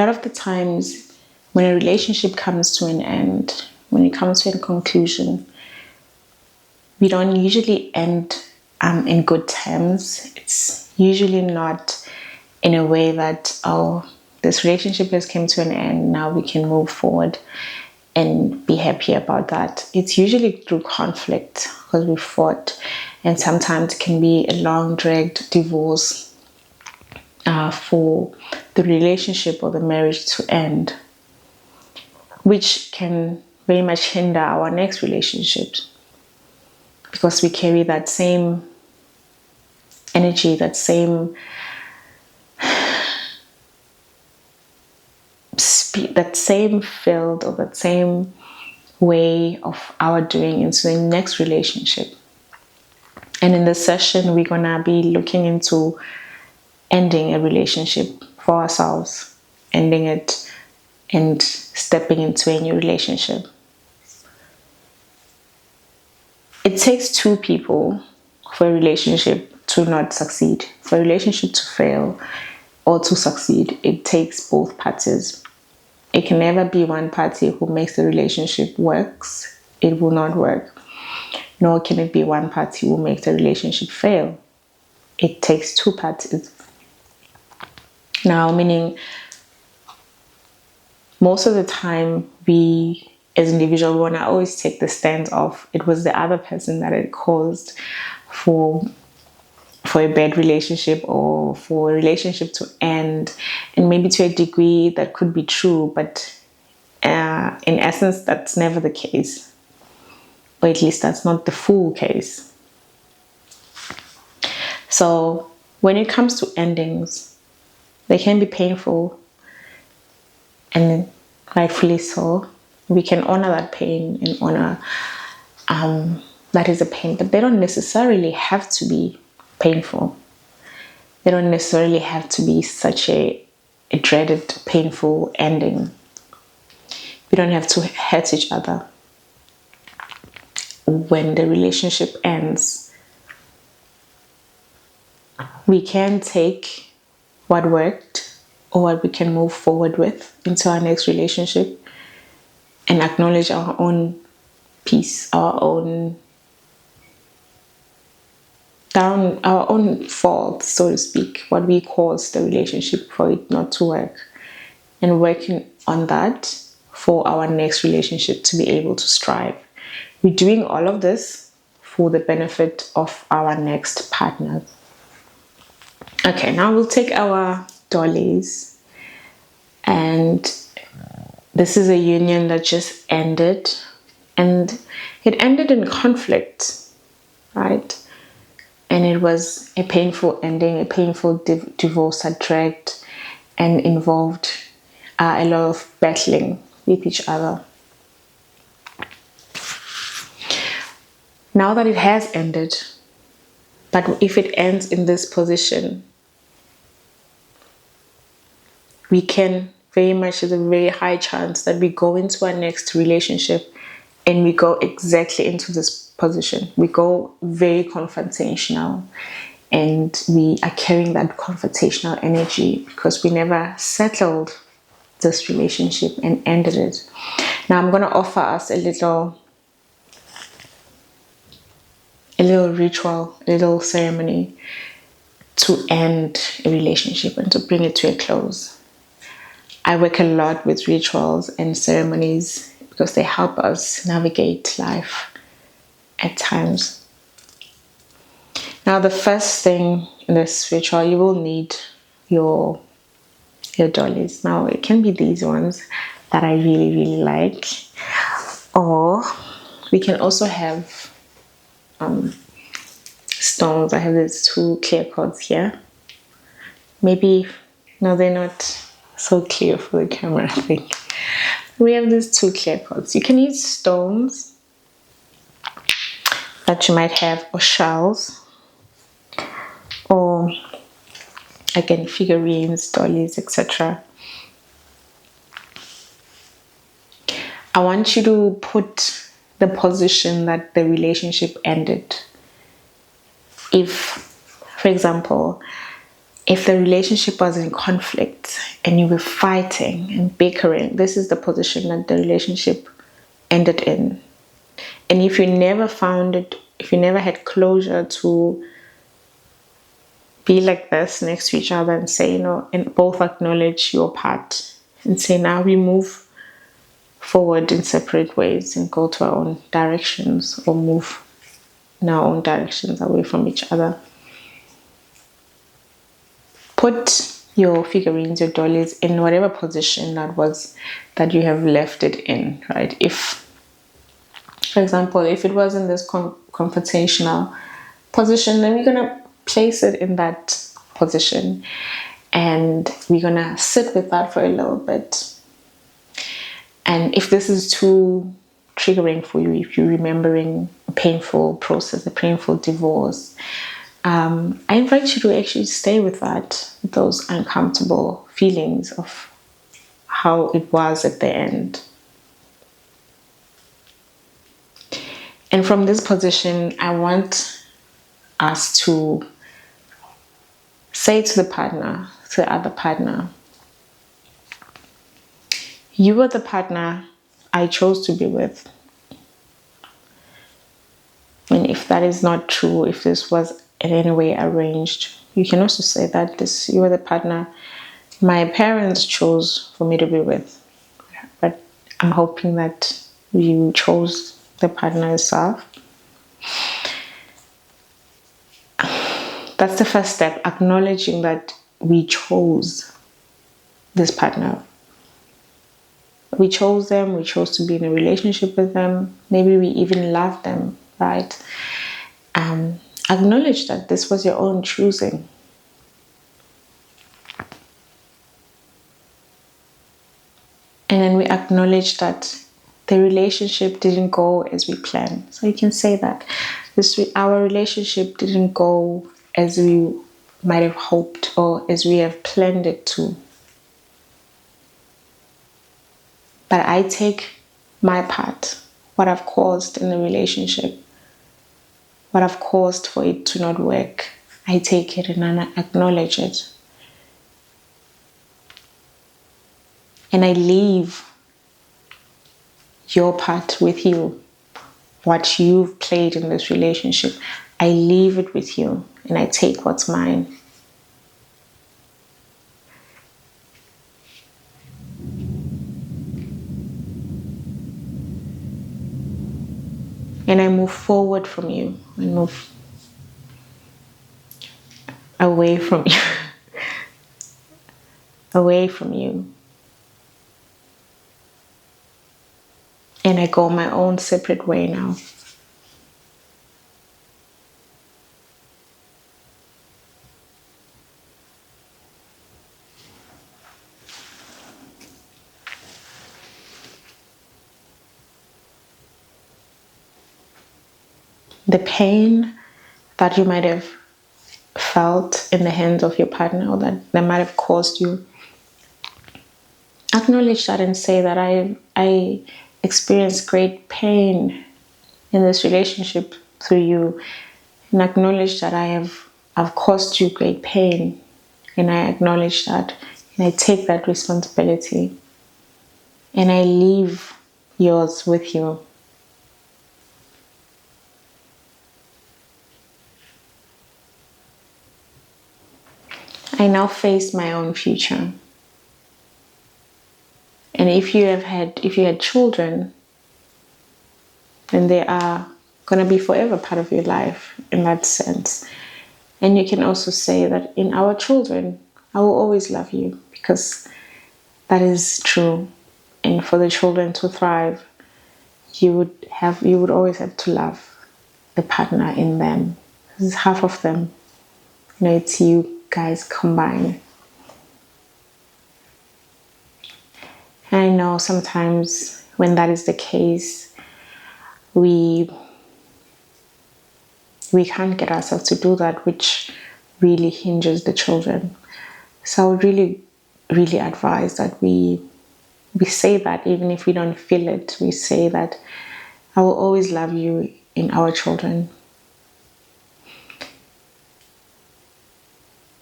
A lot of the times when a relationship comes to an end, when it comes to a conclusion, we don't usually end in good terms. It's usually not in a way that, oh, this relationship has come to an end, now we can move forward and be happy about that. It's usually through conflict because we fought, and sometimes it can be a long dragged divorce for the relationship or the marriage to end, which can very much hinder our next relationship because we carry that same energy, that same that same field or that same way of our doing into the next relationship. And in this session, we're gonna be looking into ending a relationship for ourselves, ending it and stepping into a new relationship. It takes two people for a relationship to not succeed. For a relationship to fail or to succeed, it takes both parties. It can never be one party who makes the relationship works. It will not work. Nor can it be one party who makes the relationship fail. It takes two parties. Now, meaning most of the time we as individuals want to always take the stance of it was the other person that had caused for a bad relationship or for a relationship to end. And maybe to a degree that could be true, but in essence that's never the case, or at least that's not the full case. So when it comes to endings, they can be painful, and rightfully so. We can honor that pain and honor that is a pain, but they don't necessarily have to be painful. They don't necessarily have to be such a dreaded, painful ending. We don't have to hurt each other when the relationship ends. We can take what worked or what we can move forward with into our next relationship and acknowledge our own peace, our own fault, so to speak, what we caused the relationship for it not to work, and working on that for our next relationship to be able to strive. We're doing all of this for the benefit of our next partner. Okay, now we'll take our dollies, and this is a union that just ended, and it ended in conflict, right? And it was a painful ending, a painful divorce that dragged and involved a lot of battling with each other. Now that it has ended, but if it ends in this position, we can very much, there's a very high chance that we go into our next relationship and we go exactly into this position. We go very confrontational, and we are carrying that confrontational energy because we never settled this relationship and ended it. Now I'm going to offer us a little ritual, a little ceremony to end a relationship and to bring it to a close. I work a lot with rituals and ceremonies because they help us navigate life at times. Now, the first thing in this ritual, you will need your dollies. Now, it can be these ones that I really, really like, or we can also have stones. I have these two clear cords here. Maybe, no, they're not so clear for the camera, I think. We have these two clear cords. You can use stones that you might have, or shells, or again figurines, dollies, etc. I want you to put the position that the relationship ended. If, for example, If the relationship was in conflict and you were fighting and bickering, this is the position that the relationship ended in. And if you never found it, if you never had closure to be like this next to each other and say, and both acknowledge your part and say, now we move forward in separate ways and go to our own directions, or move in our own directions away from each other. Put your figurines, your dollies, in whatever position that you have left it in, right? If, for example, if it was in this confrontational position, then we're gonna place it in that position, and we're gonna sit with that for a little bit. And if this is too triggering for you, if you're remembering a painful process, a painful divorce, I invite you to actually stay with that, with those uncomfortable feelings of how it was at the end. And from this position, I want us to say to the other partner, you were the partner I chose to be with. And if that is not true, if this was in any way arranged, you can also say that you were the partner my parents chose for me to be with. But I'm hoping that you chose the partner yourself. That's the first step, acknowledging that we chose this partner. We chose them, we chose to be in a relationship with them. Maybe we even love them, right? Acknowledge that this was your own choosing. And then we acknowledge that the relationship didn't go as we planned. So you can say that our relationship didn't go as we might have hoped or as we have planned it to. But I take my part, what I've caused in the relationship, what I've caused for it to not work. I take it and I acknowledge it. And I leave your part with you. What you've played in this relationship, I leave it with you and I take what's mine. And I move forward from you and move away from you. Away from you. And I go my own separate way now. The pain that you might have felt in the hands of your partner, or that might have caused you, acknowledge that and say that I experienced great pain in this relationship through you, and acknowledge that I've caused you great pain, and I acknowledge that, and I take that responsibility, and I leave yours with you. I now face my own future. And if you had children, then they are going to be forever part of your life in that sense. And you can also say that in our children, I will always love you, because that is true. And for the children to thrive, you would always have to love the partner in them. This is half of them. It's you guys combined. And I know sometimes when that is the case, we can't get ourselves to do that, which really hinders the children. So I would really, really advise that we say that, even if we don't feel it, we say that I will always love you in our children.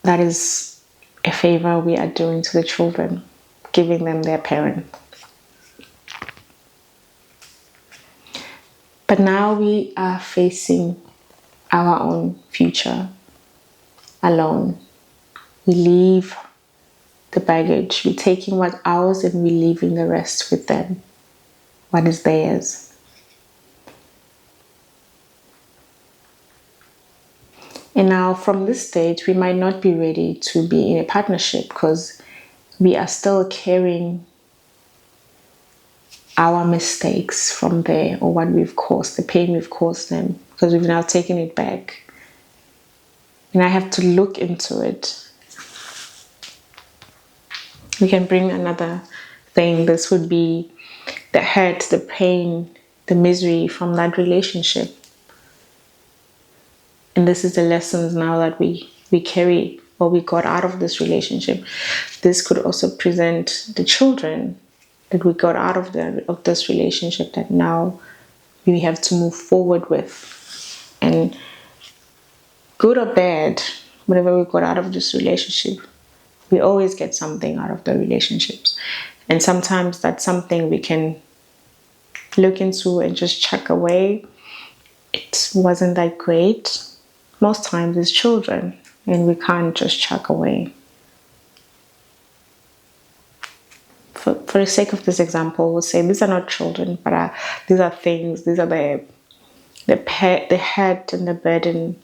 that is a favor we are doing to the children, giving them their parent. But now we are facing our own future alone. We leave the baggage. We're taking what's ours and we're leaving the rest with them. What is theirs? And now from this stage, we might not be ready to be in a partnership because we are still carrying our mistakes from there, or what we've caused, the pain we've caused them, because we've now taken it back. And I have to look into it. We can bring another thing. This would be the hurt, the pain, the misery from that relationship. And this is the lessons now that we carry, or we got out of this relationship. This could also present the children that we got out of this relationship that now we have to move forward with. And good or bad, whatever we got out of this relationship, we always get something out of the relationships. And sometimes that's something we can look into and just chuck away. It wasn't that great. Most times it's children, and we can't just chuck away. For the sake of this example, we'll say these are not children, but these are things. These are the hurt and the burden.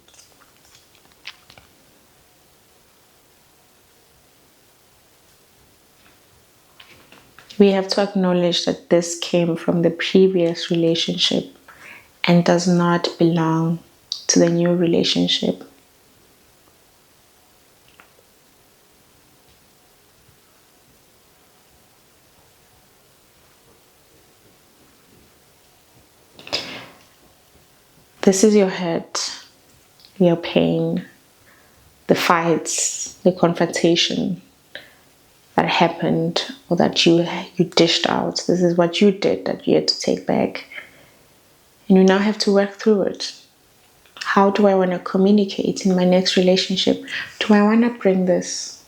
We have to acknowledge that this came from the previous relationship and does not belong to the new relationship. This is your hurt, your pain, the fights, the confrontation that happened, or that you dished out. This is what you did that you had to take back. And you now have to work through it. How do I want to communicate in my next relationship? Do I want to bring this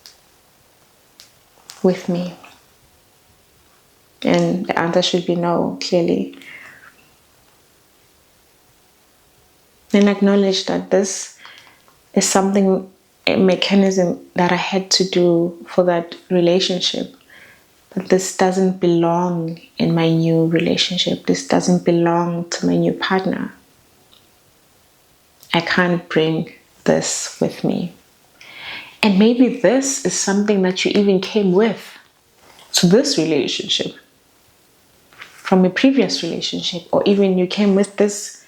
with me? And the answer should be no, clearly. And acknowledge that this is something, a mechanism that I had to do for that relationship. But this doesn't belong in my new relationship. This doesn't belong to my new partner. I can't bring this with me. And maybe this is something that you even came with to this relationship from a previous relationship, or even you came with this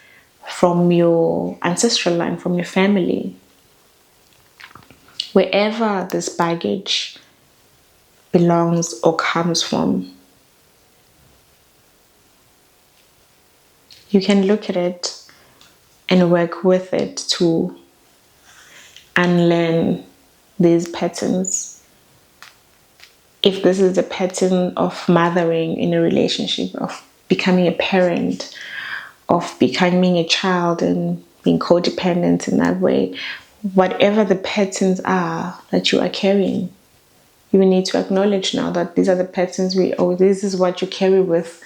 from your ancestral line, from your family. Wherever this baggage belongs or comes from, you can look at it and work with it to unlearn these patterns. If this is the pattern of mothering in a relationship, of becoming a parent, of becoming a child and being codependent in that way, whatever the patterns are that you are carrying, you need to acknowledge now that these are the patterns this is what you carry with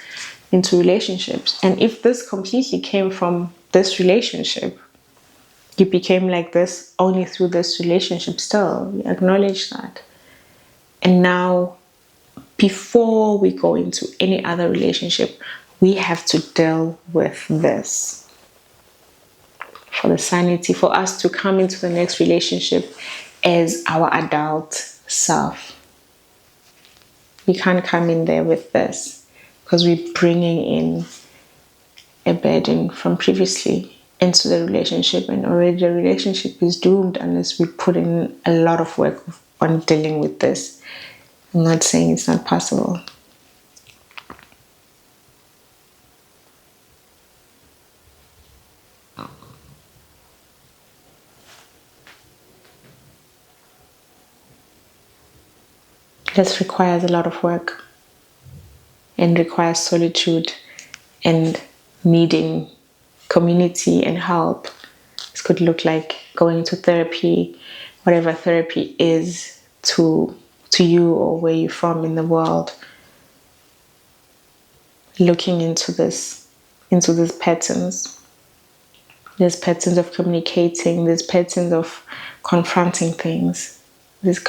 into relationships. And if this completely came from this relationship, you became like this only through this relationship, still, you acknowledge that. And now, before we go into any other relationship, we have to deal with this. For the sanity, for us to come into the next relationship as our adult self. We can't come in there with this because we're bringing in a burden from previously into the relationship, and already the relationship is doomed unless we put in a lot of work on dealing with this. I'm not saying it's not possible. This requires a lot of work and requires solitude and needing community and help. This could look like going to therapy, whatever therapy is to you or where you're from in the world, looking into these patterns. There's patterns of communicating, there's patterns of confronting things, there's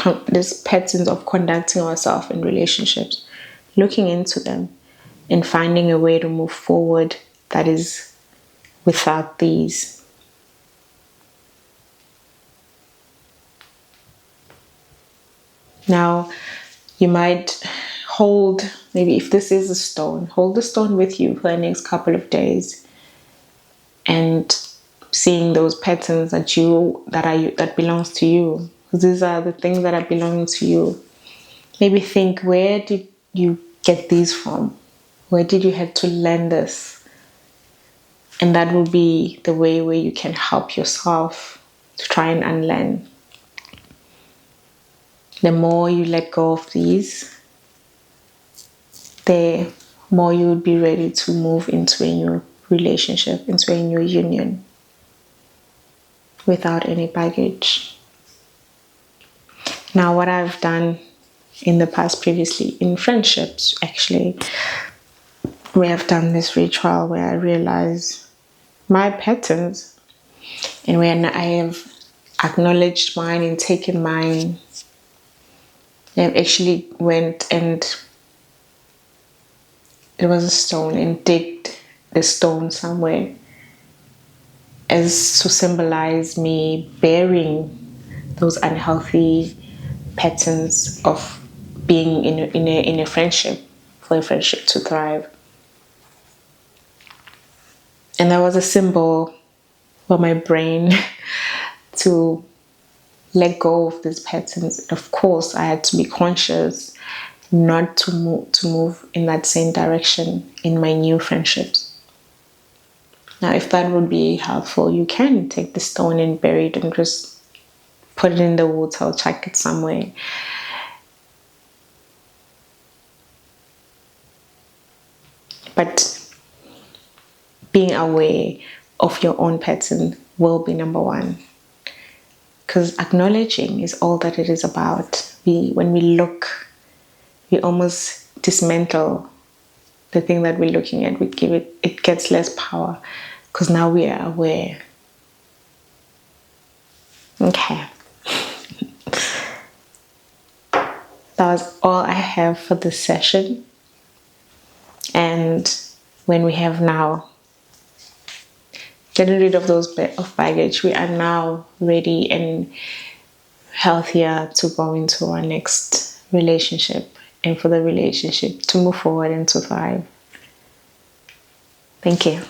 patterns of conducting ourselves in relationships, looking into them and finding a way to move forward that is without these. Now, you might hold, maybe if this is a stone, hold the stone with you for the next couple of days and seeing those patterns that belongs to you. These are the things that are belonging to you. Maybe think, where did you get these from? Where did you have to learn this? And that will be the way where you can help yourself to try and unlearn. The more you let go of these, the more you would be ready to move into a new relationship, into a new union without any baggage. Now, what I've done in the past previously in friendships, actually, we have done this ritual where I realize my patterns, and when I have acknowledged mine and taken mine, I have actually went and it was a stone and digged the stone somewhere as to symbolize me bearing those unhealthy patterns of being in a friendship, for a friendship to thrive. And that was a symbol for my brain to let go of these patterns. Of course, I had to be conscious not to move in that same direction in my new friendships. Now, if that would be helpful, you can take the stone and bury it and just put it in the water or chuck it somewhere. But being aware of your own pattern will be number one. Because acknowledging is all that it is about. When we look, we almost dismantle the thing that we're looking at. It gets less power because now we are aware. Okay. That was all I have for this session. And when we have now getting rid of those of baggage, we are now ready and healthier to go into our next relationship and for the relationship to move forward and to thrive. Thank you.